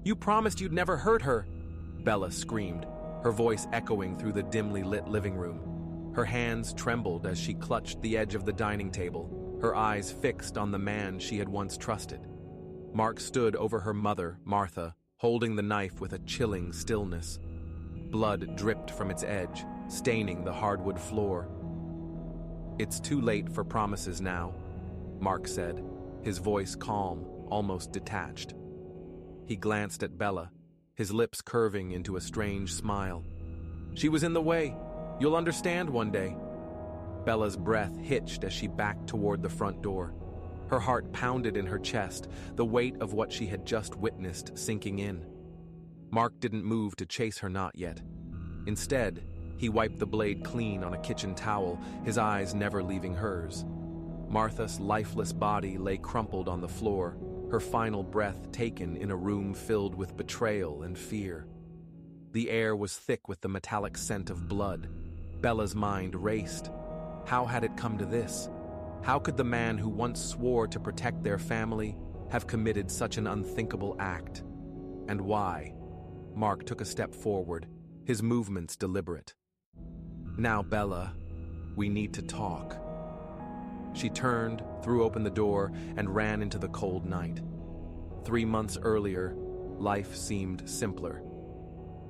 You promised you'd never hurt her, Bella screamed, her voice echoing through the dimly lit living room. Her hands trembled as she clutched the edge of the dining table, her eyes fixed on the man she had once trusted. Mark stood over her mother, Martha, holding the knife with a chilling stillness. Blood dripped from its edge, staining the hardwood floor. "It's too late for promises now," Mark said, his voice calm, almost detached. He glanced at Bella, his lips curving into a strange smile. "She was in the way. You'll understand one day." Bella's breath hitched as she backed toward the front door. Her heart pounded in her chest, the weight of what she had just witnessed sinking in. Mark didn't move to chase her, not yet. Instead, he wiped the blade clean on a kitchen towel, his eyes never leaving hers. Martha's lifeless body lay crumpled on the floor, her final breath taken in a room filled with betrayal and fear. The air was thick with the metallic scent of blood. Bella's mind raced. How had it come to this? How could the man who once swore to protect their family have committed such an unthinkable act? And why? Mark took a step forward, his movements deliberate. "Now, Bella, we need to talk." She turned, threw open the door, and ran into the cold night. 3 months earlier, life seemed simpler.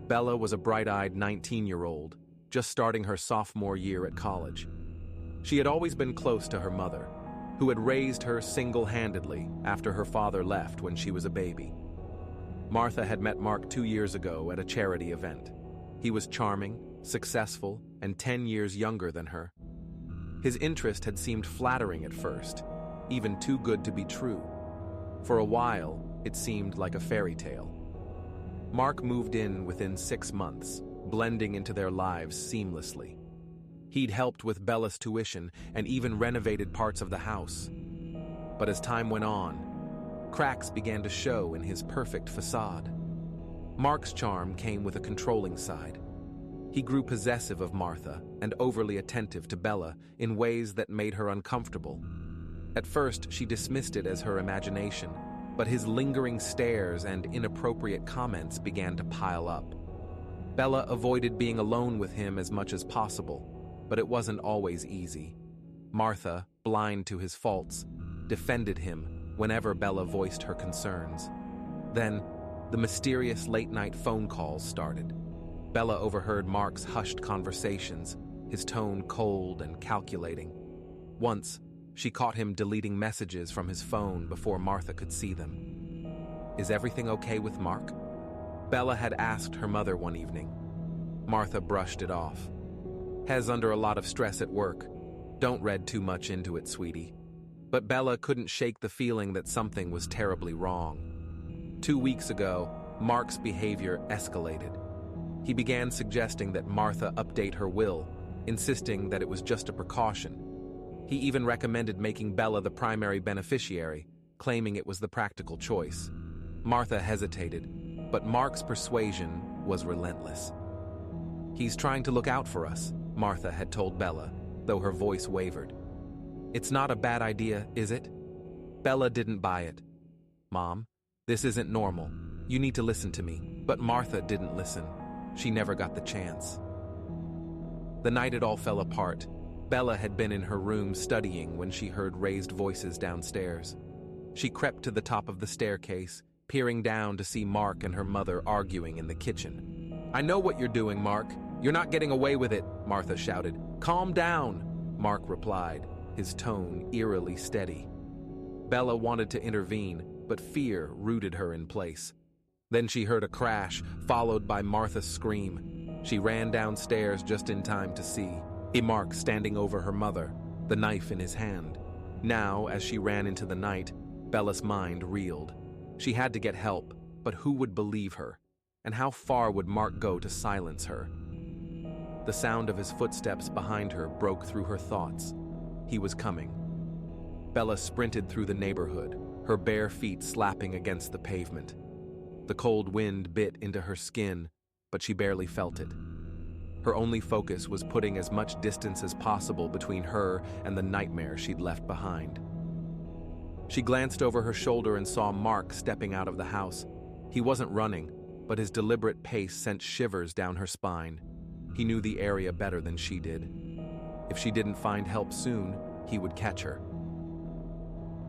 Bella was a bright-eyed 19-year-old, just starting her sophomore year at college. She had always been close to her mother, who had raised her single-handedly after her father left when she was a baby. Martha had met Mark 2 years ago at a charity event. He was charming, successful, and 10 years younger than her. His interest had seemed flattering at first, even too good to be true. For a while, it seemed like a fairy tale. Mark moved in within 6 months, blending into their lives seamlessly. He'd helped with Bella's tuition and even renovated parts of the house. But as time went on, cracks began to show in his perfect facade. Mark's charm came with a controlling side. He grew possessive of Martha and overly attentive to Bella in ways that made her uncomfortable. At first, she dismissed it as her imagination, but his lingering stares and inappropriate comments began to pile up. Bella avoided being alone with him as much as possible, but it wasn't always easy. Martha, blind to his faults, defended him whenever Bella voiced her concerns. Then, the mysterious late-night phone calls started. Bella overheard Mark's hushed conversations, his tone cold and calculating. Once, she caught him deleting messages from his phone before Martha could see them. "Is everything okay with Mark?" Bella had asked her mother one evening. Martha brushed it off. "Has under a lot of stress at work. Don't read too much into it, sweetie." But Bella couldn't shake the feeling that something was terribly wrong. 2 weeks ago, Mark's behavior escalated. He began suggesting that Martha update her will, insisting that it was just a precaution. He even recommended making Bella the primary beneficiary, claiming it was the practical choice. Martha hesitated, but Mark's persuasion was relentless. "He's trying to look out for us," Martha had told Bella, though her voice wavered. "It's not a bad idea, is it?" Bella didn't buy it. "Mom, this isn't normal. You need to listen to me." But Martha didn't listen. She never got the chance. The night it all fell apart, Bella had been in her room studying when she heard raised voices downstairs. She crept to the top of the staircase, peering down to see Mark and her mother arguing in the kitchen. "I know what you're doing, Mark. You're not getting away with it," Martha shouted. "Calm down," Mark replied, his tone eerily steady. Bella wanted to intervene, but fear rooted her in place. Then she heard a crash, followed by Martha's scream. She ran downstairs just in time to see Mark standing over her mother, the knife in his hand. Now, as she ran into the night, Bella's mind reeled. She had to get help, but who would believe her? And how far would Mark go to silence her? The sound of his footsteps behind her broke through her thoughts. He was coming. Bella sprinted through the neighborhood, her bare feet slapping against the pavement. The cold wind bit into her skin, but she barely felt it. Her only focus was putting as much distance as possible between her and the nightmare she'd left behind. She glanced over her shoulder and saw Mark stepping out of the house. He wasn't running, but his deliberate pace sent shivers down her spine. He knew the area better than she did. If she didn't find help soon, he would catch her.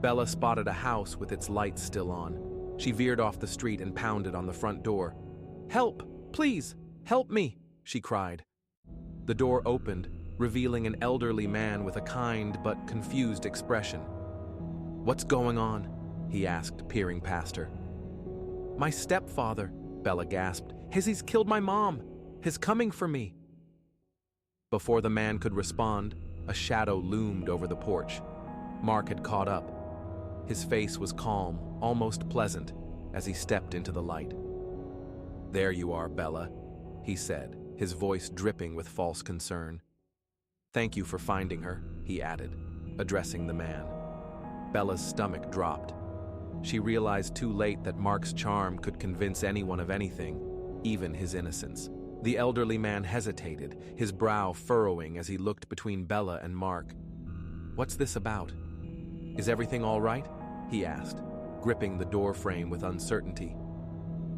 Bella spotted a house with its lights still on. She veered off the street and pounded on the front door. "Help! Please! Help me!" she cried. The door opened, revealing an elderly man with a kind but confused expression. "What's going on?" he asked, peering past her. "My stepfather," Bella gasped. "He's killed my mom. He's coming for me." Before the man could respond, a shadow loomed over the porch. Mark had caught up. His face was calm, almost pleasant, as he stepped into the light. "There you are, Bella," he said, his voice dripping with false concern. "Thank you for finding her," he added, addressing the man. Bella's stomach dropped. She realized too late that Mark's charm could convince anyone of anything, even his innocence. The elderly man hesitated, his brow furrowing as he looked between Bella and Mark. "What's this about? Is everything all right?" he asked, gripping the door frame with uncertainty.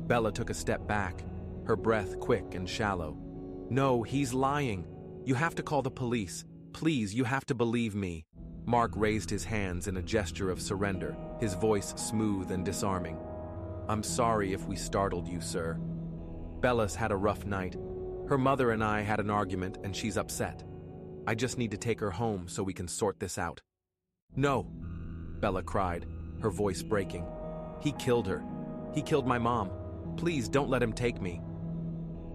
Bella took a step back, her breath quick and shallow. "No, he's lying. You have to call the police. Please, you have to believe me." Mark raised his hands in a gesture of surrender, his voice smooth and disarming. "I'm sorry if we startled you, sir. Bella's had a rough night. Her mother and I had an argument and she's upset. I just need to take her home so we can sort this out." "No," Bella cried, her voice breaking. "He killed her. He killed my mom. Please don't let him take me."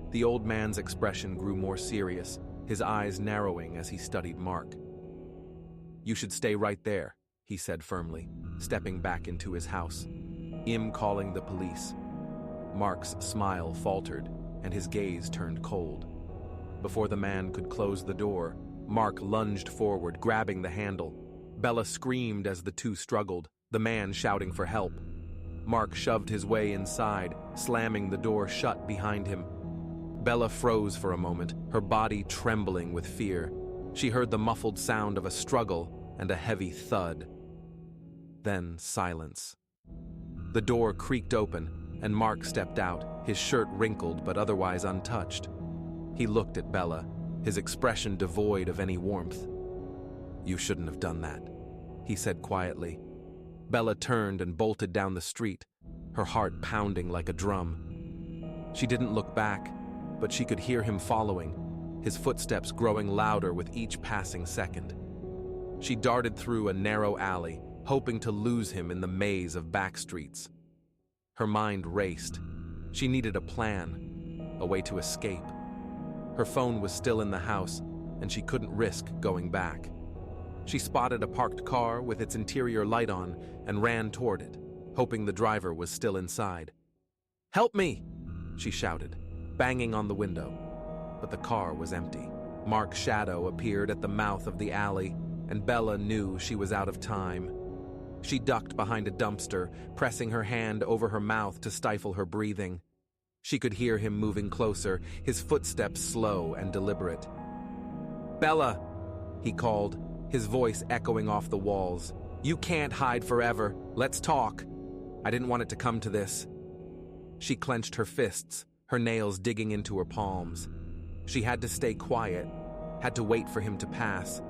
The old man's expression grew more serious, his eyes narrowing as he studied Mark. "You should stay right there," he said firmly, stepping back into his house. "I'm calling the police." Mark's smile faltered, and his gaze turned cold. Before the man could close the door, Mark lunged forward, grabbing the handle. Bella screamed as the two struggled, the man shouting for help. Mark shoved his way inside, slamming the door shut behind him. Bella froze for a moment, her body trembling with fear. She heard the muffled sound of a struggle and a heavy thud. Then silence. The door creaked open, and Mark stepped out, his shirt wrinkled but otherwise untouched. He looked at Bella, his expression devoid of any warmth. "You shouldn't have done that," he said quietly. Bella turned and bolted down the street, her heart pounding like a drum. She didn't look back, but she could hear him following, his footsteps growing louder with each passing second. She darted through a narrow alley, hoping to lose him in the maze of back streets. Her mind raced. She needed a plan, a way to escape. Her phone was still in the house, and she couldn't risk going back. She spotted a parked car with its interior light on and ran toward it, hoping the driver was still inside. "Help me!" she shouted, banging on the window. But the car was empty. Mark's shadow appeared at the mouth of the alley, and Bella knew she was out of time. She ducked behind a dumpster, pressing her hand over her mouth to stifle her breathing. She could hear him moving closer, his footsteps slow and deliberate. "Bella!" he called, his voice echoing off the walls. "You can't hide forever. Let's talk. I didn't want it to come to this." She clenched her fists, her nails digging into her palms. She had to stay quiet, had to wait for him to pass.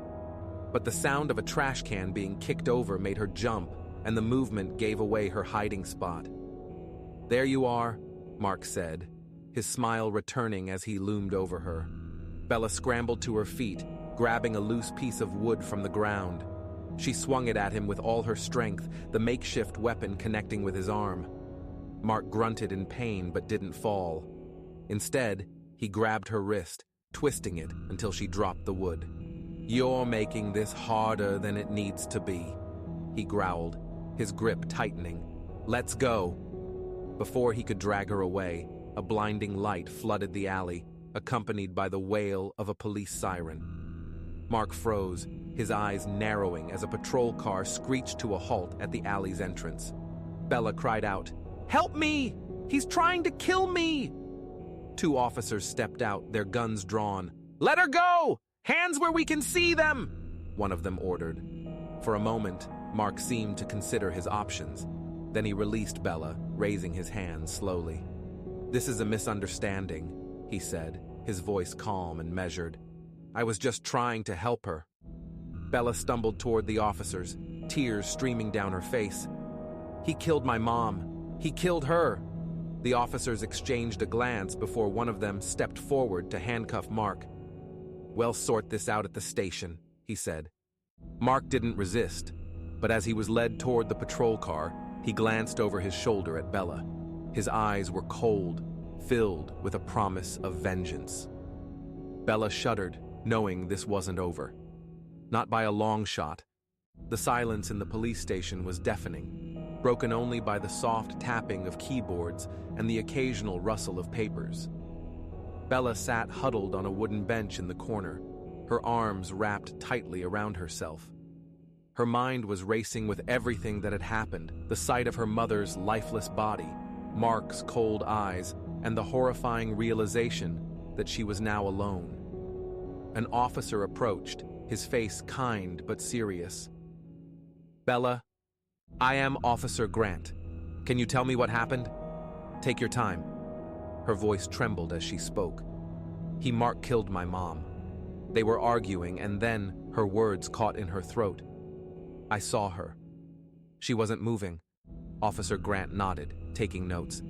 But the sound of a trash can being kicked over made her jump, and the movement gave away her hiding spot. "There you are," Mark said, his smile returning as he loomed over her. Bella scrambled to her feet, grabbing a loose piece of wood from the ground. She swung it at him with all her strength, the makeshift weapon connecting with his arm. Mark grunted in pain but didn't fall. Instead, he grabbed her wrist, twisting it until she dropped the wood. "You're making this harder than it needs to be," he growled, his grip tightening. "Let's go." Before he could drag her away, a blinding light flooded the alley, accompanied by the wail of a police siren. Mark froze, his eyes narrowing as a patrol car screeched to a halt at the alley's entrance. Bella cried out, "Help me! He's trying to kill me!" Two officers stepped out, their guns drawn. "Let her go! Hands where we can see them!" one of them ordered. For a moment, Mark seemed to consider his options. Then he released Bella, raising his hand slowly. "This is a misunderstanding," he said, his voice calm and measured. "I was just trying to help her." Bella stumbled toward the officers, tears streaming down her face. "He killed my mom. He killed her." The officers exchanged a glance before one of them stepped forward to handcuff Mark. "We'll sort this out at the station," he said. Mark didn't resist, but as he was led toward the patrol car, he glanced over his shoulder at Bella. His eyes were cold, filled with a promise of vengeance. Bella shuddered, knowing this wasn't over. Not by a long shot. The silence in the police station was deafening, broken only by the soft tapping of keyboards and the occasional rustle of papers. Bella sat huddled on a wooden bench in the corner, her arms wrapped tightly around herself. Her mind was racing with everything that had happened, the sight of her mother's lifeless body, Mark's cold eyes, and the horrifying realization that she was now alone. An officer approached, his face kind but serious. "Bella, I am Officer Grant. Can you tell me what happened? Take your time." Her voice trembled as she spoke. Mark killed my mom." They were arguing, and then her words caught in her throat. "I saw her. She wasn't moving." Officer Grant nodded, taking notes.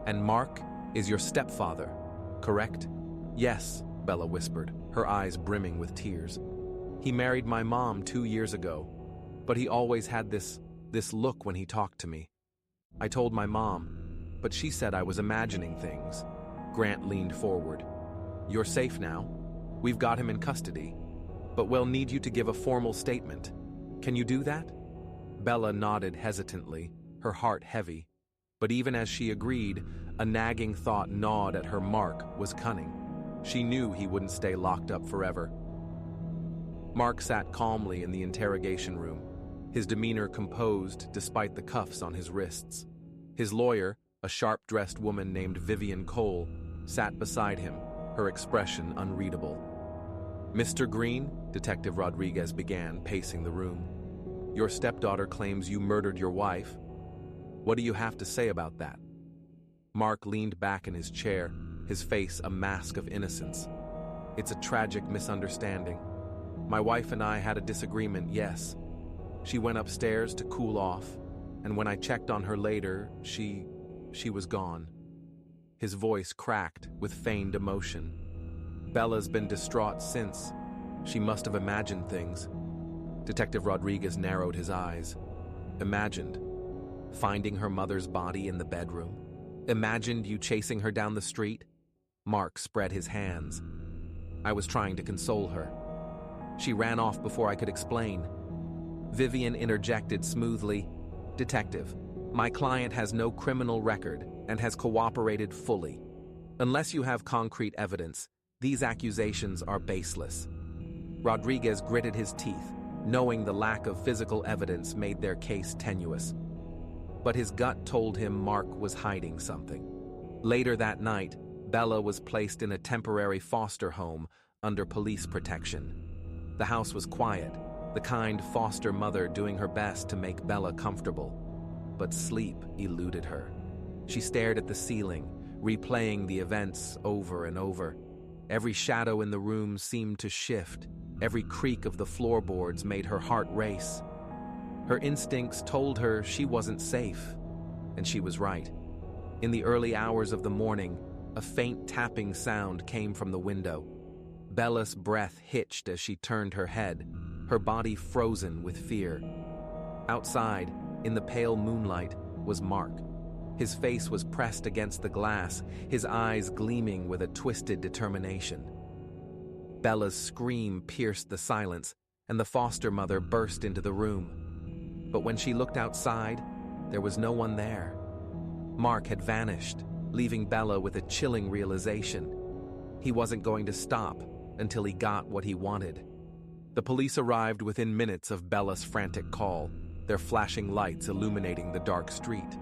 "And Mark is your stepfather, correct?" "Yes," Bella whispered, her eyes brimming with tears. "He married my mom 2 years ago, but he always had this look when he talked to me. I told my mom, but she said I was imagining things." Grant leaned forward. "You're safe now. We've got him in custody, but we'll need you to give a formal statement. Can you do that?" Bella nodded hesitantly, her heart heavy. But even as she agreed, a nagging thought gnawed at her. Mark was cunning. She knew he wouldn't stay locked up forever. Mark sat calmly in the interrogation room, his demeanor composed despite the cuffs on his wrists. His lawyer, a sharp-dressed woman named Vivian Cole, sat beside him, her expression unreadable. "Mr. Green," Detective Rodriguez began, pacing the room, "your stepdaughter claims you murdered your wife. What do you have to say about that?" Mark leaned back in his chair, his face a mask of innocence. "It's a tragic misunderstanding. My wife and I had a disagreement, yes. She went upstairs to cool off, and when I checked on her later, she was gone." His voice cracked with feigned emotion. "Bella's been distraught since. She must have imagined things." Detective Rodriguez narrowed his eyes. "Imagined? Finding her mother's body in the bedroom? Imagined you chasing her down the street?" Mark spread his hands. "I was trying to console her. She ran off before I could explain." Vivian interjected smoothly, "Detective, my client has no criminal record and has cooperated fully. Unless you have concrete evidence, these accusations are baseless." Rodriguez gritted his teeth, knowing the lack of physical evidence made their case tenuous. But his gut told him Mark was hiding something. Later that night, Bella was placed in a temporary foster home under police protection. The house was quiet, the kind foster mother doing her best to make Bella comfortable. But sleep eluded her. She stared at the ceiling, replaying the events over and over. Every shadow in the room seemed to shift. Every creak of the floorboards made her heart race. Her instincts told her she wasn't safe, and she was right. In the early hours of the morning, a faint tapping sound came from the window. Bella's breath hitched as she turned her head, her body frozen with fear. Outside, in the pale moonlight, was Mark. His face was pressed against the glass, his eyes gleaming with a twisted determination. Bella's scream pierced the silence, and the foster mother burst into the room. But when she looked outside, there was no one there. Mark had vanished, leaving Bella with a chilling realization. He wasn't going to stop until he got what he wanted. The police arrived within minutes of Bella's frantic call, their flashing lights illuminating the dark street.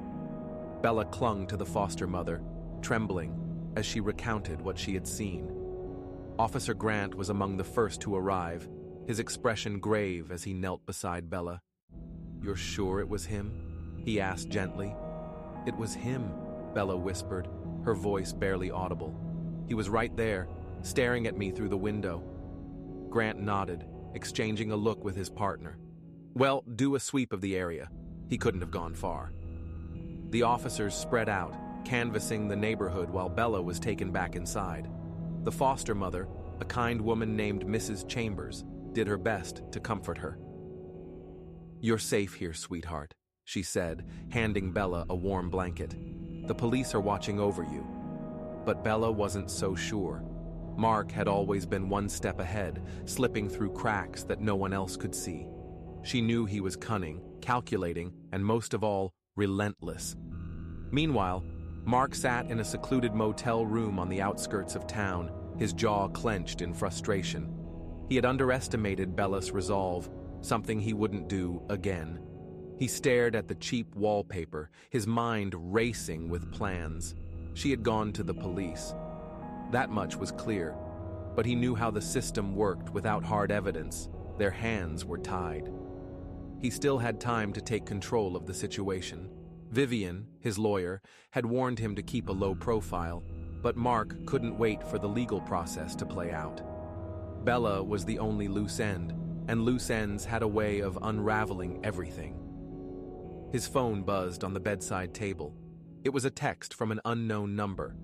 Bella clung to the foster mother, trembling, as she recounted what she had seen. Officer Grant was among the first to arrive, his expression grave as he knelt beside Bella. "You're sure it was him?" he asked gently. It was him, Bella whispered, her voice barely audible. He was right there, staring at me through the window. Grant nodded, exchanging a look with his partner. Well, do a sweep of the area. He couldn't have gone far. The officers spread out, canvassing the neighborhood while Bella was taken back inside. The foster mother, a kind woman named Mrs. Chambers, did her best to comfort her. You're safe here, sweetheart, she said, handing Bella a warm blanket. The police are watching over you. But Bella wasn't so sure. Mark had always been one step ahead, slipping through cracks that no one else could see. She knew he was cunning, calculating, and most of all, relentless. Meanwhile, Mark sat in a secluded motel room on the outskirts of town, his jaw clenched in frustration. He had underestimated Bella's resolve, something he wouldn't do again. He stared at the cheap wallpaper, his mind racing with plans. She had gone to the police. That much was clear, but he knew how the system worked without hard evidence. Their hands were tied. He still had time to take control of the situation. Vivian, his lawyer, had warned him to keep a low profile, but Mark couldn't wait for the legal process to play out. Bella was the only loose end, and loose ends had a way of unraveling everything. His phone buzzed on the bedside table. It was a text from an unknown number.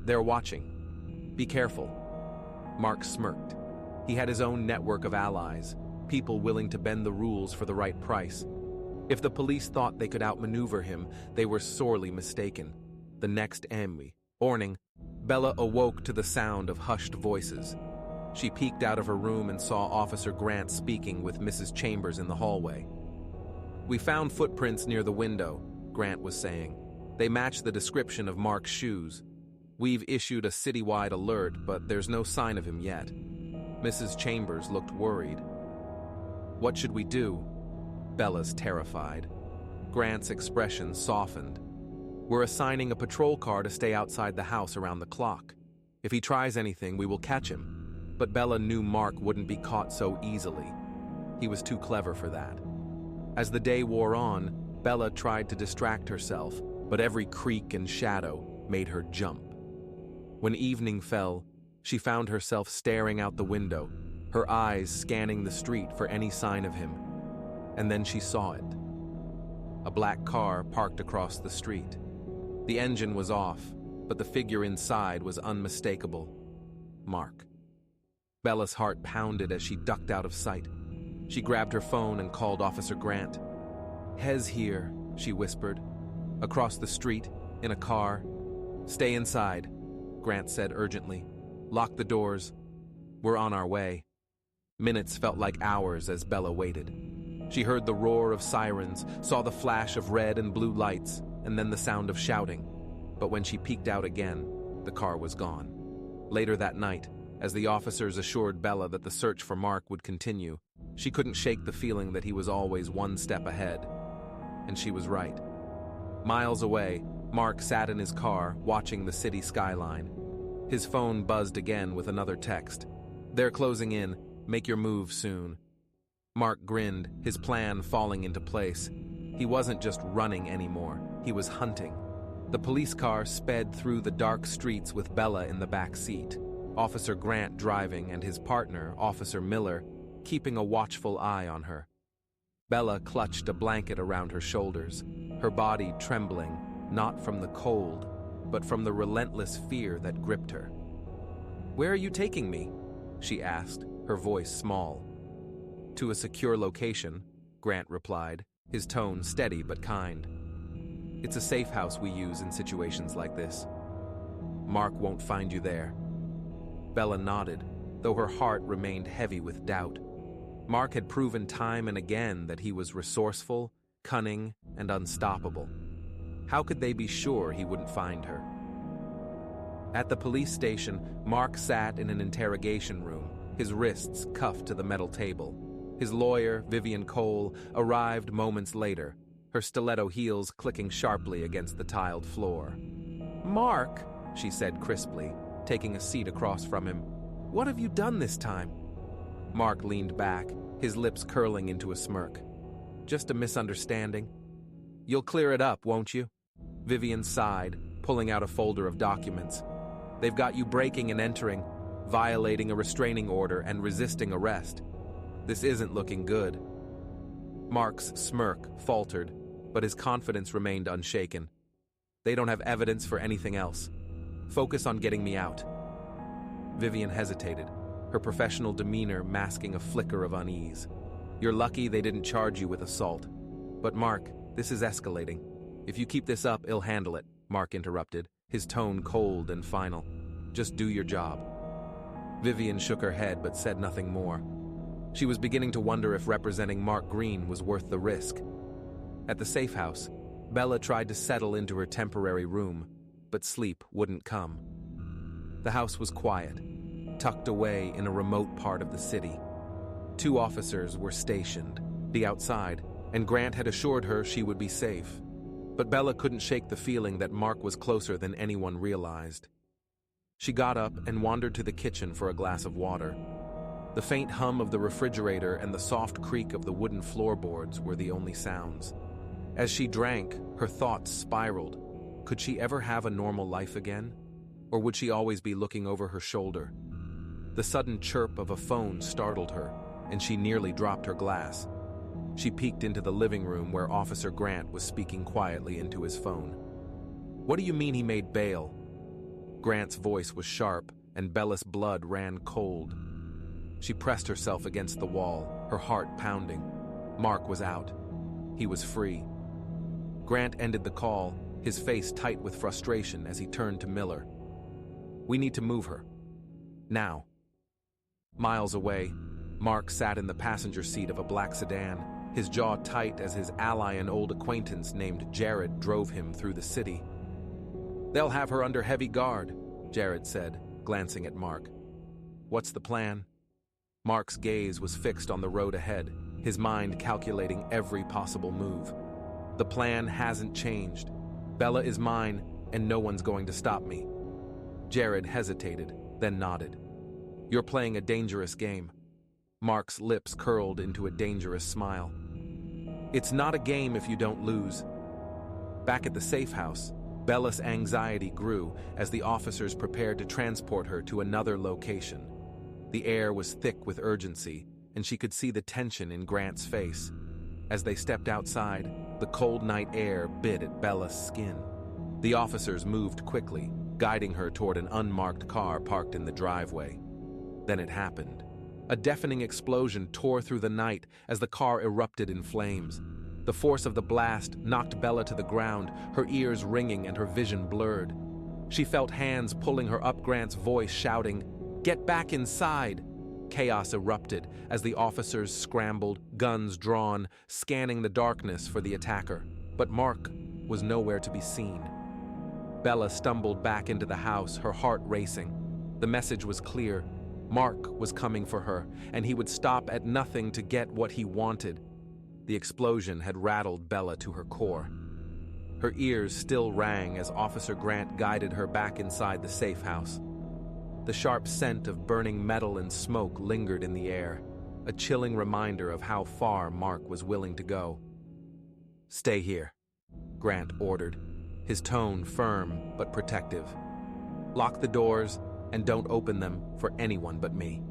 They're watching. Be careful. Mark smirked. He had his own network of allies, people willing to bend the rules for the right price. If the police thought they could outmaneuver him, they were sorely mistaken. The next morning, Bella awoke to the sound of hushed voices. She peeked out of her room and saw Officer Grant speaking with Mrs. Chambers in the hallway. We found footprints near the window, Grant was saying. They match the description of Mark's shoes. We've issued a citywide alert, but there's no sign of him yet. Mrs. Chambers looked worried. What should we do? Bella's terrified. Grant's expression softened. We're assigning a patrol car to stay outside the house around the clock. If he tries anything, we will catch him. But Bella knew Mark wouldn't be caught so easily. He was too clever for that. As the day wore on, Bella tried to distract herself, but every creak and shadow made her jump. When evening fell, she found herself staring out the window, her eyes scanning the street for any sign of him. And then she saw it. A black car parked across the street. The engine was off, but the figure inside was unmistakable. Mark. Bella's heart pounded as she ducked out of sight. She grabbed her phone and called Officer Grant. Hez here, she whispered. Across the street, in a car. Stay inside, Grant said urgently. Lock the doors. We're on our way. Minutes felt like hours as Bella waited. She heard the roar of sirens, saw the flash of red and blue lights, and then the sound of shouting. But when she peeked out again, the car was gone. Later that night, as the officers assured Bella that the search for Mark would continue, she couldn't shake the feeling that he was always one step ahead. And she was right. Miles away, Mark sat in his car, watching the city skyline. His phone buzzed again with another text. They're closing in. Make your move soon. Mark grinned, his plan falling into place. He wasn't just running anymore. He was hunting. The police car sped through the dark streets with Bella in the back seat, Officer Grant driving and his partner, Officer Miller, keeping a watchful eye on her. Bella clutched a blanket around her shoulders, her body trembling, not from the cold, but from the relentless fear that gripped her. Where are you taking me? She asked, her voice small. To a secure location, Grant replied, his tone steady but kind. It's a safe house we use in situations like this. Mark won't find you there. Bella nodded, though her heart remained heavy with doubt. Mark had proven time and again that he was resourceful, cunning, and unstoppable. How could they be sure he wouldn't find her? At the police station, Mark sat in an interrogation room, his wrists cuffed to the metal table. His lawyer, Vivian Cole, arrived moments later, her stiletto heels clicking sharply against the tiled floor. Mark, she said crisply, taking a seat across from him. What have you done this time? Mark leaned back, his lips curling into a smirk. Just a misunderstanding. You'll clear it up, won't you? Vivian sighed, pulling out a folder of documents. They've got you breaking and entering, violating a restraining order and resisting arrest. This isn't looking good. Mark's smirk faltered, but his confidence remained unshaken. They don't have evidence for anything else. Focus on getting me out. Vivian hesitated, her professional demeanor masking a flicker of unease. You're lucky they didn't charge you with assault. But Mark, this is escalating. If you keep this up, I'll handle it, Mark interrupted, his tone cold and final. Just do your job. Vivian shook her head but said nothing more. She was beginning to wonder if representing Mark Green was worth the risk. At the safe house, Bella tried to settle into her temporary room, but sleep wouldn't come. The house was quiet, tucked away in a remote part of the city. 2 officers were stationed, the outside, and Grant had assured her she would be safe. But Bella couldn't shake the feeling that Mark was closer than anyone realized. She got up and wandered to the kitchen for a glass of water. The faint hum of the refrigerator and the soft creak of the wooden floorboards were the only sounds. As she drank, her thoughts spiraled. Could she ever have a normal life again? Or would she always be looking over her shoulder? The sudden chirp of a phone startled her, and she nearly dropped her glass. She peeked into the living room where Officer Grant was speaking quietly into his phone. What do you mean he made bail? Grant's voice was sharp, and Bella's blood ran cold. She pressed herself against the wall, her heart pounding. Mark was out. He was free. Grant ended the call, his face tight with frustration as he turned to Miller. We need to move her. Now. Miles away, Mark sat in the passenger seat of a black sedan, his jaw tight as his ally and old acquaintance named Jared drove him through the city. They'll have her under heavy guard, Jared said, glancing at Mark. What's the plan? Mark's gaze was fixed on the road ahead, his mind calculating every possible move. The plan hasn't changed. Bella is mine, and no one's going to stop me. Jared hesitated, then nodded. You're playing a dangerous game. Mark's lips curled into a dangerous smile. It's not a game if you don't lose. Back at the safe house, Bella's anxiety grew as the officers prepared to transport her to another location. The air was thick with urgency, and she could see the tension in Grant's face. As they stepped outside, the cold night air bit at Bella's skin. The officers moved quickly, guiding her toward an unmarked car parked in the driveway. Then it happened. A deafening explosion tore through the night as the car erupted in flames. The force of the blast knocked Bella to the ground, her ears ringing and her vision blurred. She felt hands pulling her up, Grant's voice shouting, "Get back inside!" Chaos erupted as the officers scrambled, guns drawn, scanning the darkness for the attacker. But Mark was nowhere to be seen. Bella stumbled back into the house, her heart racing. The message was clear. Mark was coming for her, and he would stop at nothing to get what he wanted. The explosion had rattled Bella to her core. Her ears still rang as Officer Grant guided her back inside the safe house. The sharp scent of burning metal and smoke lingered in the air, a chilling reminder of how far Mark was willing to go. Stay here, Grant ordered, his tone firm but protective. Lock the doors and don't open them for anyone but me.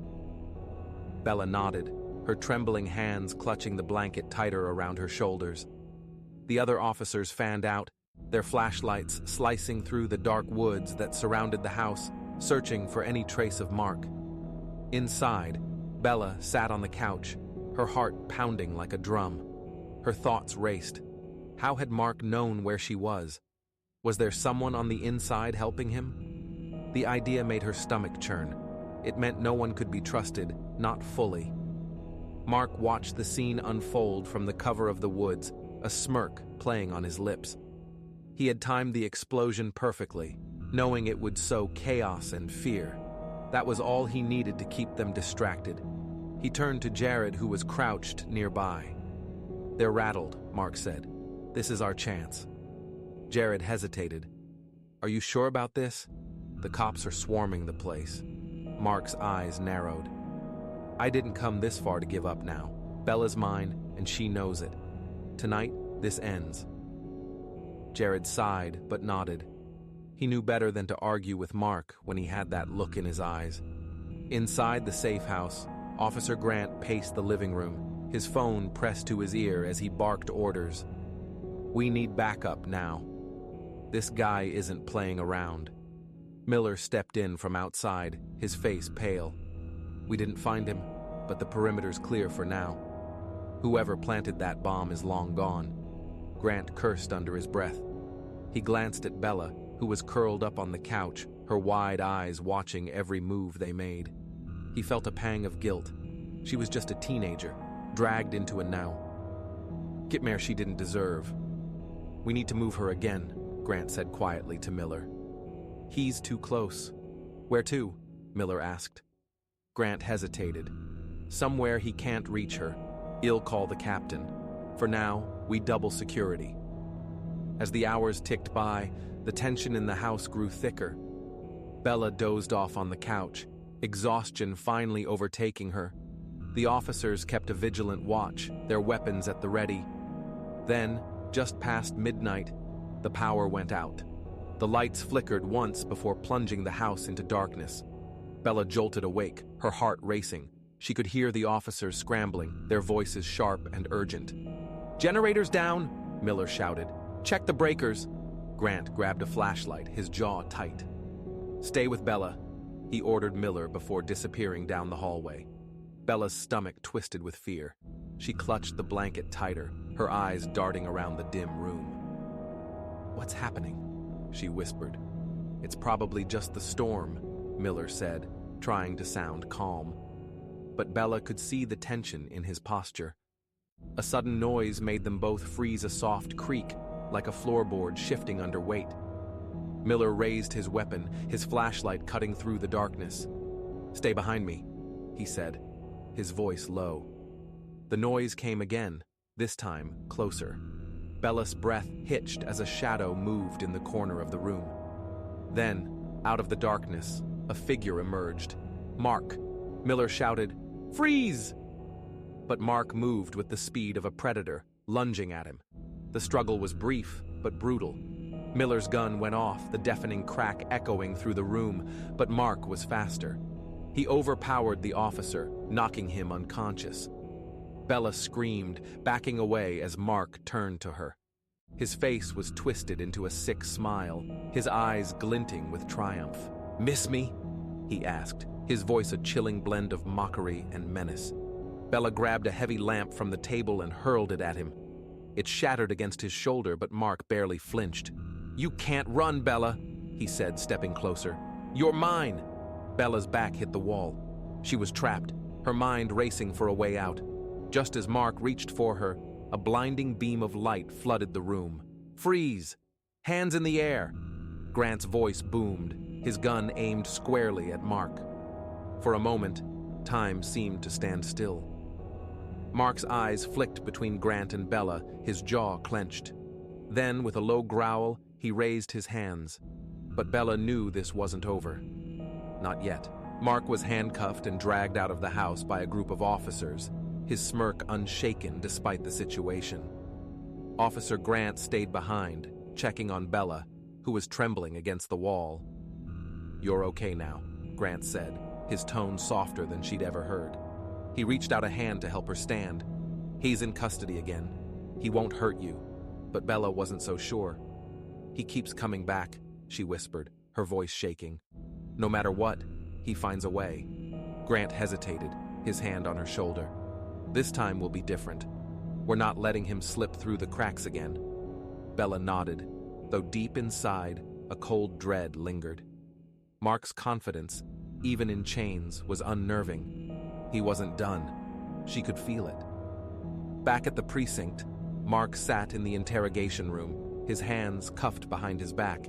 Bella nodded, her trembling hands clutching the blanket tighter around her shoulders. The other officers fanned out, their flashlights slicing through the dark woods that surrounded the house, searching for any trace of Mark. Inside, Bella sat on the couch, her heart pounding like a drum. Her thoughts raced. How had Mark known where she was? Was there someone on the inside helping him? The idea made her stomach churn. It meant no one could be trusted, not fully. Mark watched the scene unfold from the cover of the woods, a smirk playing on his lips. He had timed the explosion perfectly, knowing it would sow chaos and fear. That was all he needed to keep them distracted. He turned to Jared, who was crouched nearby. They're rattled, Mark said. This is our chance. Jared hesitated. Are you sure about this? The cops are swarming the place. Mark's eyes narrowed. I didn't come this far to give up now. Bella's mine, and she knows it. Tonight, this ends. Jared sighed but nodded. He knew better than to argue with Mark when he had that look in his eyes. Inside the safe house, Officer Grant paced the living room, his phone pressed to his ear as he barked orders. "We need backup now. This guy isn't playing around." Miller stepped in from outside, his face pale. "We didn't find him, but the perimeter's clear for now. Whoever planted that bomb is long gone." Grant cursed under his breath. He glanced at Bella, who was curled up on the couch, her wide eyes watching every move they made. He felt a pang of guilt. She was just a teenager, dragged into a now. Getmare she didn't deserve. "We need to move her again," Grant said quietly to Miller. "He's too close." "Where to?" Miller asked. Grant hesitated. "Somewhere he can't reach her. I'll call the captain. For now, we double security." As the hours ticked by, the tension in the house grew thicker. Bella dozed off on the couch, exhaustion finally overtaking her. The officers kept a vigilant watch, their weapons at the ready. Then, just past midnight, the power went out. The lights flickered once before plunging the house into darkness. Bella jolted awake, her heart racing. She could hear the officers scrambling, their voices sharp and urgent. "Generators down!" Miller shouted. "Check the breakers!" Grant grabbed a flashlight, his jaw tight. "Stay with Bella," he ordered Miller before disappearing down the hallway. Bella's stomach twisted with fear. She clutched the blanket tighter, her eyes darting around the dim room. "What's happening?" she whispered. "It's probably just the storm," Miller said, trying to sound calm. But Bella could see the tension in his posture. A sudden noise made them both freeze, a soft creak, like a floorboard shifting under weight. Miller raised his weapon, his flashlight cutting through the darkness. "Stay behind me," he said, his voice low. The noise came again, this time closer. Bella's breath hitched as a shadow moved in the corner of the room. Then, out of the darkness, a figure emerged. "Mark!" Miller shouted, "Freeze!" But Mark moved with the speed of a predator, lunging at him. The struggle was brief, but brutal. Miller's gun went off, the deafening crack echoing through the room, but Mark was faster. He overpowered the officer, knocking him unconscious. Bella screamed, backing away as Mark turned to her. His face was twisted into a sick smile, his eyes glinting with triumph. "Miss me?" he asked, his voice a chilling blend of mockery and menace. Bella grabbed a heavy lamp from the table and hurled it at him. It shattered against his shoulder, but Mark barely flinched. "You can't run, Bella," he said, stepping closer. "You're mine." Bella's back hit the wall. She was trapped, her mind racing for a way out. Just as Mark reached for her, a blinding beam of light flooded the room. "Freeze! Hands in the air!" Grant's voice boomed, his gun aimed squarely at Mark. For a moment, time seemed to stand still. Mark's eyes flicked between Grant and Bella, his jaw clenched. Then, with a low growl, he raised his hands. But Bella knew this wasn't over. Not yet. Mark was handcuffed and dragged out of the house by a group of officers, his smirk unshaken despite the situation. Officer Grant stayed behind, checking on Bella, who was trembling against the wall. "You're okay now," Grant said, his tone softer than she'd ever heard. He reached out a hand to help her stand. "He's in custody again. He won't hurt you." But Bella wasn't so sure. "He keeps coming back," she whispered, her voice shaking. "No matter what, he finds a way." Grant hesitated, his hand on her shoulder. "This time will be different. We're not letting him slip through the cracks again." Bella nodded, though deep inside, a cold dread lingered. Mark's confidence, even in chains, was unnerving. He wasn't done. She could feel it. Back at the precinct, Mark sat in the interrogation room, his hands cuffed behind his back.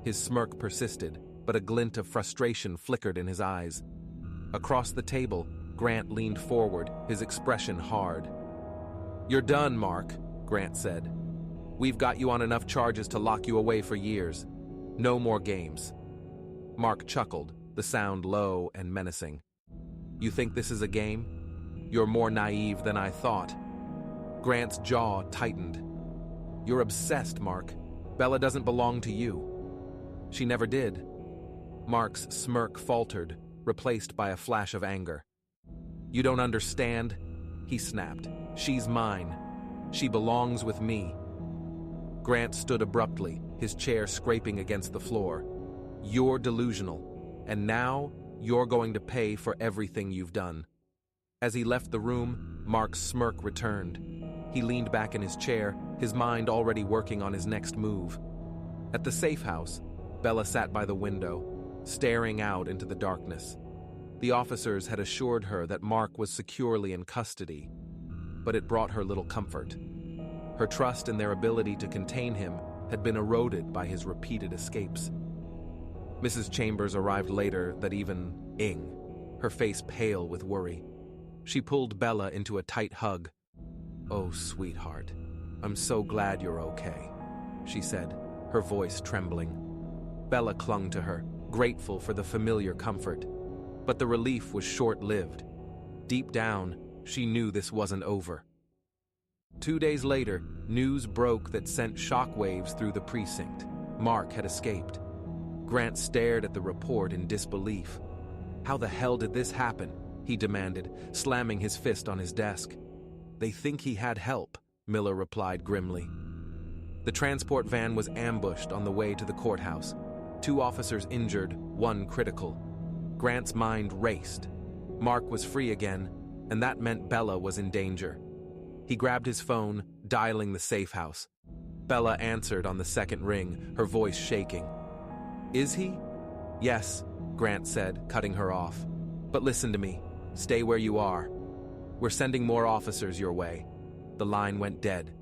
His smirk persisted, but a glint of frustration flickered in his eyes. Across the table, Grant leaned forward, his expression hard. "You're done, Mark," Grant said. "We've got you on enough charges to lock you away for years. No more games." Mark chuckled, the sound low and menacing. "You think this is a game? You're more naive than I thought." Grant's jaw tightened. "You're obsessed, Mark. Bella doesn't belong to you." "She never did." Mark's smirk faltered, replaced by a flash of anger. "You don't understand," he snapped. "She's mine. She belongs with me." Grant stood abruptly, his chair scraping against the floor. "You're delusional, and now you're going to pay for everything you've done." As he left the room, Mark's smirk returned. He leaned back in his chair, his mind already working on his next move. At the safe house, Bella sat by the window, staring out into the darkness. The officers had assured her that Mark was securely in custody, but it brought her little comfort. Her trust in their ability to contain him had been eroded by his repeated escapes. Mrs. Chambers arrived later that evening, her face pale with worry. She pulled Bella into a tight hug. "Oh, sweetheart, I'm so glad you're okay," she said, her voice trembling. Bella clung to her, grateful for the familiar comfort. But the relief was short-lived. Deep down, she knew this wasn't over. 2 days later, news broke that sent shockwaves through the precinct. Mark had escaped. Grant stared at the report in disbelief. "How the hell did this happen?" he demanded, slamming his fist on his desk. "They think he had help," Miller replied grimly. The transport van was ambushed on the way to the courthouse. 2 officers injured, 1 critical. Grant's mind raced. Mark was free again, and that meant Bella was in danger. He grabbed his phone, dialing the safe house. Bella answered on the second ring, her voice shaking. "Is he?" "Yes," Grant said, cutting her off. "But listen to me. Stay where you are. We're sending more officers your way." The line went dead.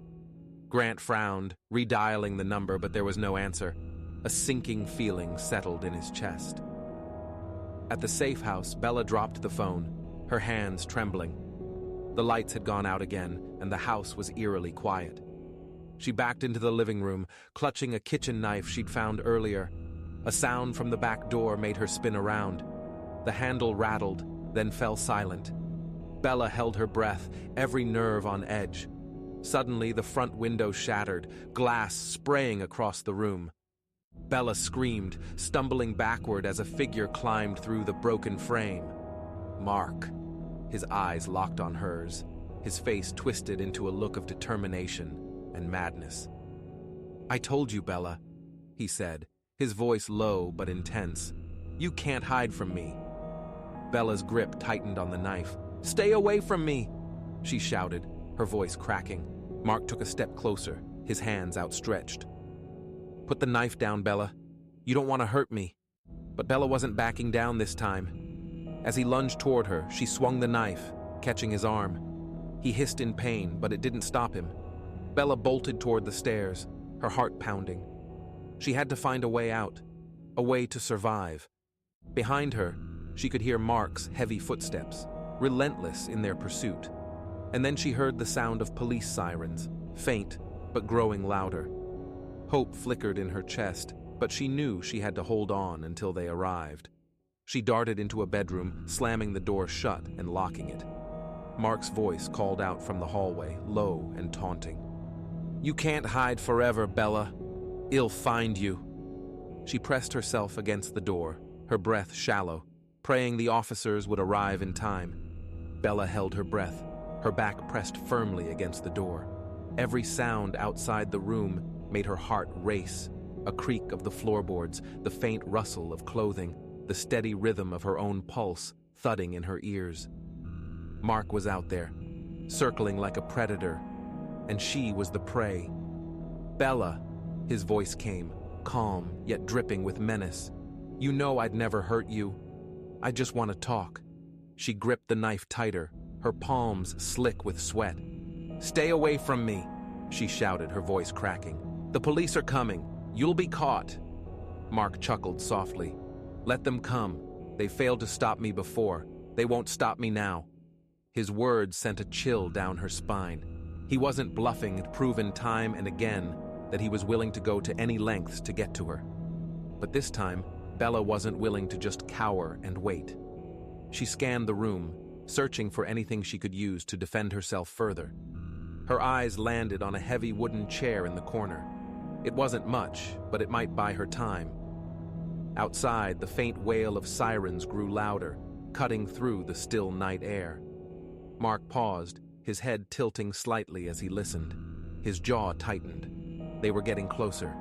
Grant frowned, redialing the number, but there was no answer. A sinking feeling settled in his chest. At the safe house, Bella dropped the phone, her hands trembling. The lights had gone out again, and the house was eerily quiet. She backed into the living room, clutching a kitchen knife she'd found earlier. A sound from the back door made her spin around. The handle rattled, then fell silent. Bella held her breath, every nerve on edge. Suddenly, the front window shattered, glass spraying across the room. Bella screamed, stumbling backward as a figure climbed through the broken frame. Mark. His eyes locked on hers, his face twisted into a look of determination and madness. "I told you, Bella," he said, his voice low but intense. "You can't hide from me." Bella's grip tightened on the knife. "Stay away from me!" she shouted, her voice cracking. Mark took a step closer, his hands outstretched. "Put the knife down, Bella. You don't want to hurt me." But Bella wasn't backing down this time. As he lunged toward her, she swung the knife, catching his arm. He hissed in pain, but it didn't stop him. Bella bolted toward the stairs, her heart pounding. She had to find a way out, a way to survive. Behind her, she could hear Mark's heavy footsteps, relentless in their pursuit. And then she heard the sound of police sirens, faint but growing louder. Hope flickered in her chest, but she knew she had to hold on until they arrived. She darted into a bedroom, slamming the door shut and locking it. Mark's voice called out from the hallway, low and taunting. "You can't hide forever, Bella. He'll find you." She pressed herself against the door, her breath shallow, praying the officers would arrive in time. Bella held her breath, her back pressed firmly against the door. Every sound outside the room made her heart race. A creak of the floorboards, the faint rustle of clothing, the steady rhythm of her own pulse thudding in her ears. Mark was out there, circling like a predator, and she was the prey. "Bella," his voice came, calm yet dripping with menace. "You know I'd never hurt you. I just want to talk." She gripped the knife tighter, her palms slick with sweat. "Stay away from me," she shouted, her voice cracking. "The police are coming. You'll be caught." Mark chuckled softly. "Let them come. They failed to stop me before. They won't stop me now." His words sent a chill down her spine. He wasn't bluffing, had proven time and again that he was willing to go to any lengths to get to her. But this time, Bella wasn't willing to just cower and wait. She scanned the room, searching for anything she could use to defend herself further. Her eyes landed on a heavy wooden chair in the corner. It wasn't much, but it might buy her time. Outside, the faint wail of sirens grew louder, cutting through the still night air. Mark paused, his head tilting slightly as he listened. His jaw tightened. They were getting closer.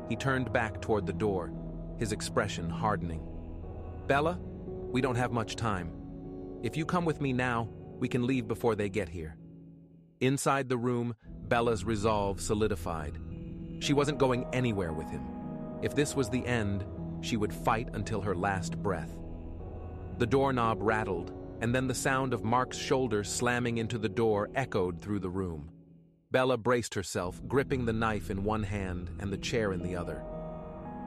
He turned back toward the door, his expression hardening. "Bella, we don't have much time. If you come with me now, we can leave before they get here." Inside the room, Bella's resolve solidified. She wasn't going anywhere with him. If this was the end, she would fight until her last breath. The doorknob rattled, and then the sound of Mark's shoulder slamming into the door echoed through the room. Bella braced herself, gripping the knife in one hand and the chair in the other.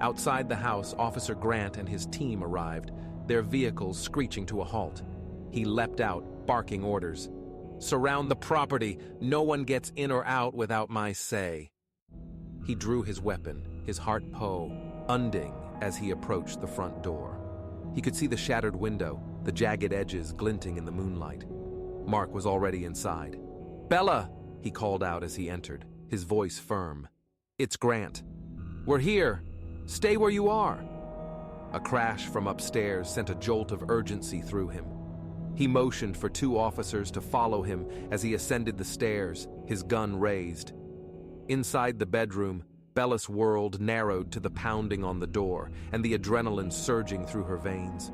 Outside the house, Officer Grant and his team arrived, their vehicles screeching to a halt. He leapt out, barking orders. "Surround the property. No one gets in or out without my say." He drew his weapon, his heart pounding as he approached the front door. He could see the shattered window, the jagged edges glinting in the moonlight. Mark was already inside. "Bella!" he called out as he entered, his voice firm. "It's Grant. We're here. Stay where you are." A crash from upstairs sent a jolt of urgency through him. He motioned for two officers to follow him as he ascended the stairs, his gun raised. Inside the bedroom, Bella's world narrowed to the pounding on the door and the adrenaline surging through her veins.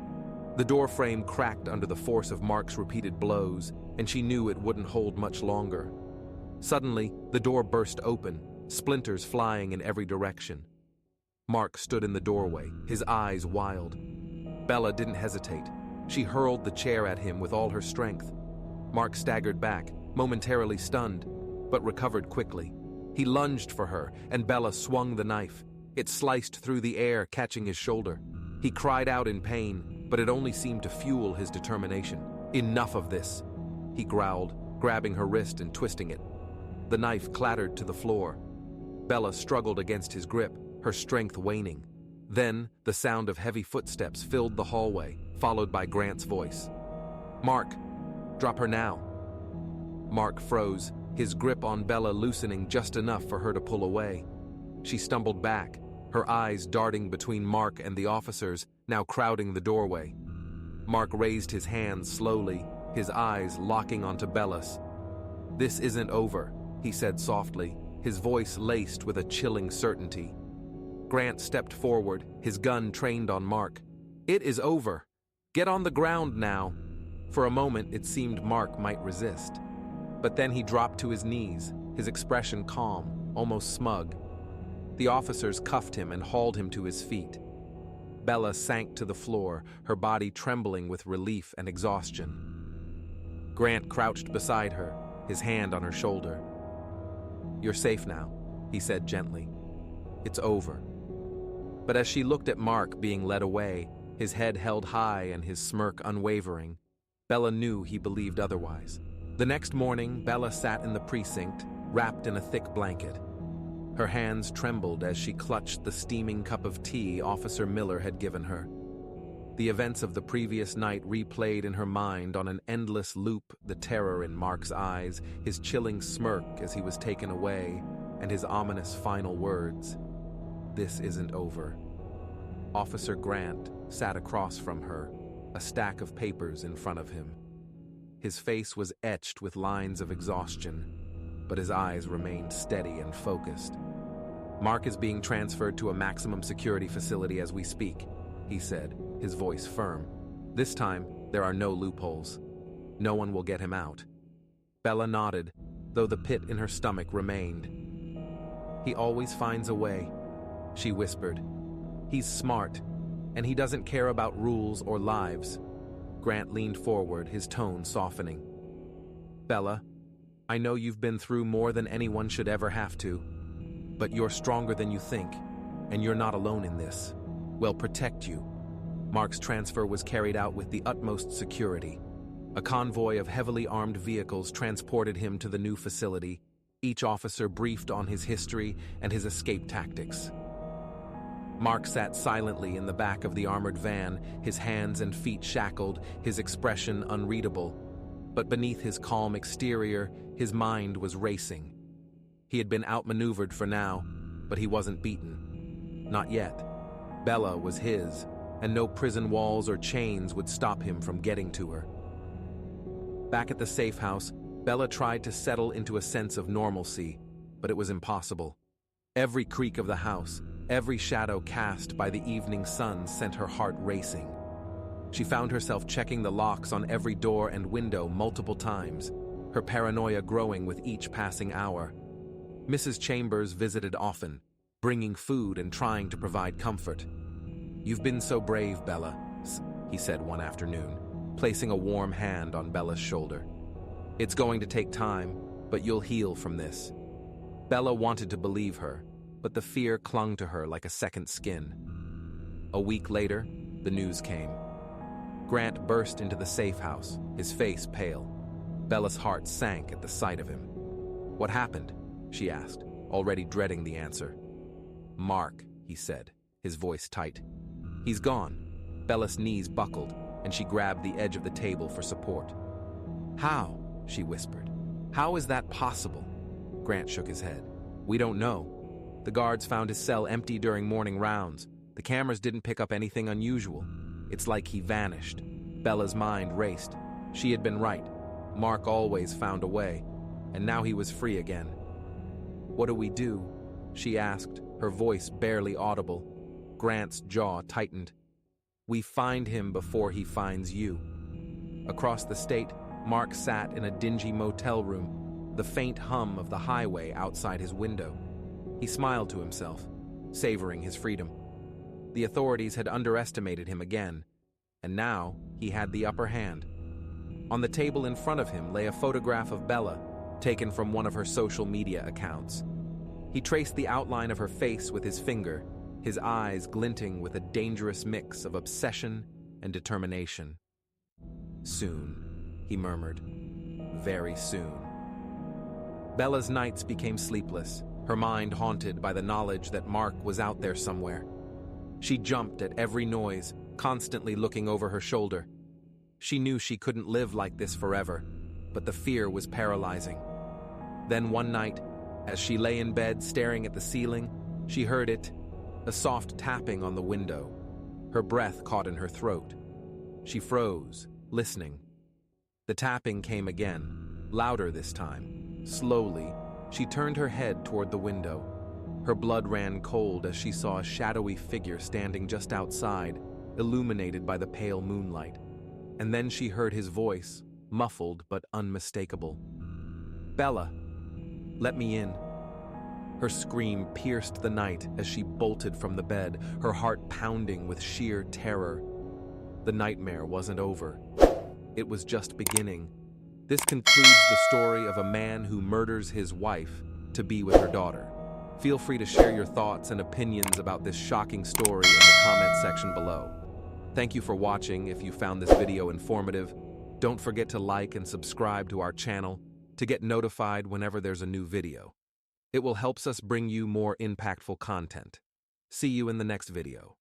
The door frame cracked under the force of Mark's repeated blows, and she knew it wouldn't hold much longer. Suddenly, the door burst open, splinters flying in every direction. Mark stood in the doorway, his eyes wild. Bella didn't hesitate. She hurled the chair at him with all her strength. Mark staggered back, momentarily stunned, but recovered quickly. He lunged for her, and Bella swung the knife. It sliced through the air, catching his shoulder. He cried out in pain, but it only seemed to fuel his determination. "Enough of this," he growled, grabbing her wrist and twisting it. The knife clattered to the floor. Bella struggled against his grip, her strength waning. Then, the sound of heavy footsteps filled the hallway, followed by Grant's voice. "Mark, drop her now." Mark froze, his grip on Bella loosening just enough for her to pull away. She stumbled back, her eyes darting between Mark and the officers, now crowding the doorway. Mark raised his hands slowly, his eyes locking onto Bella's. "This isn't over," he said softly, his voice laced with a chilling certainty. Grant stepped forward, his gun trained on Mark. "It is over. Get on the ground now." For a moment, it seemed Mark might resist. But then he dropped to his knees, his expression calm, almost smug. The officers cuffed him and hauled him to his feet. Bella sank to the floor, her body trembling with relief and exhaustion. Grant crouched beside her, his hand on her shoulder. "You're safe now," he said gently. "It's over." But as she looked at Mark being led away, his head held high and his smirk unwavering, Bella knew he believed otherwise. The next morning, Bella sat in the precinct, wrapped in a thick blanket. Her hands trembled as she clutched the steaming cup of tea Officer Miller had given her. The events of the previous night replayed in her mind on an endless loop, the terror in Mark's eyes, his chilling smirk as he was taken away, and his ominous final words. "This isn't over." Officer Grant sat across from her, a stack of papers in front of him. His face was etched with lines of exhaustion, but his eyes remained steady and focused. "Mark is being transferred to a maximum security facility as we speak," he said, his voice firm. "This time, there are no loopholes. No one will get him out." Bella nodded, though the pit in her stomach remained. "He always finds a way," she whispered. "He's smart, and he doesn't care about rules or lives." Grant leaned forward, his tone softening. "Bella, I know you've been through more than anyone should ever have to, but you're stronger than you think, and you're not alone in this. We'll protect you." Mark's transfer was carried out with the utmost security. A convoy of heavily armed vehicles transported him to the new facility, each officer briefed on his history and his escape tactics. Mark sat silently in the back of the armored van, his hands and feet shackled, his expression unreadable. But beneath his calm exterior, his mind was racing. He had been outmaneuvered for now, but he wasn't beaten. Not yet. Bella was his, and no prison walls or chains would stop him from getting to her. Back at the safe house, Bella tried to settle into a sense of normalcy, but it was impossible. Every creak of the house, every shadow cast by the evening sun sent her heart racing. She found herself checking the locks on every door and window multiple times, her paranoia growing with each passing hour. Mrs. Chambers visited often, bringing food and trying to provide comfort. "You've been so brave, Bella," he said one afternoon, placing a warm hand on Bella's shoulder. "It's going to take time, but you'll heal from this." Bella wanted to believe her, but the fear clung to her like a second skin. A week later, the news came. Grant burst into the safe house, his face pale. Bella's heart sank at the sight of him. "What happened?" she asked, already dreading the answer. "Mark," he said, his voice tight. "He's gone." Bella's knees buckled, and she grabbed the edge of the table for support. "How?" she whispered. "How is that possible?" Grant shook his head. "We don't know. The guards found his cell empty during morning rounds. The cameras didn't pick up anything unusual. It's like he vanished." Bella's mind raced. She had been right. Mark always found a way, and now he was free again. "What do we do?" she asked, her voice barely audible. Grant's jaw tightened. "We find him before he finds you." Across the state, Mark sat in a dingy motel room, the faint hum of the highway outside his window. He smiled to himself, savoring his freedom. The authorities had underestimated him again, and now he had the upper hand. On the table in front of him lay a photograph of Bella, taken from one of her social media accounts. He traced the outline of her face with his finger, his eyes glinting with a dangerous mix of obsession and determination. "Soon," he murmured. "Very soon." Bella's nights became sleepless, her mind haunted by the knowledge that Mark was out there somewhere. She jumped at every noise, constantly looking over her shoulder. She knew she couldn't live like this forever, but the fear was paralyzing. Then one night, as she lay in bed staring at the ceiling, she heard it, a soft tapping on the window. Her breath caught in her throat. She froze, listening. The tapping came again, louder this time. Slowly, she turned her head toward the window. Her blood ran cold as she saw a shadowy figure standing just outside, illuminated by the pale moonlight. And then she heard his voice, muffled but unmistakable. "Bella, let me in." Her scream pierced the night as she bolted from the bed, her heart pounding with sheer terror. The nightmare wasn't over. It was just beginning. This concludes the story of a man who murders his wife to be with her daughter. Feel free to share your thoughts and opinions about this shocking story in the comment section below. Thank you for watching. If you found this video informative, don't forget to like and subscribe to our channel to get notified whenever there's a new video. It will help us bring you more impactful content. See you in the next video.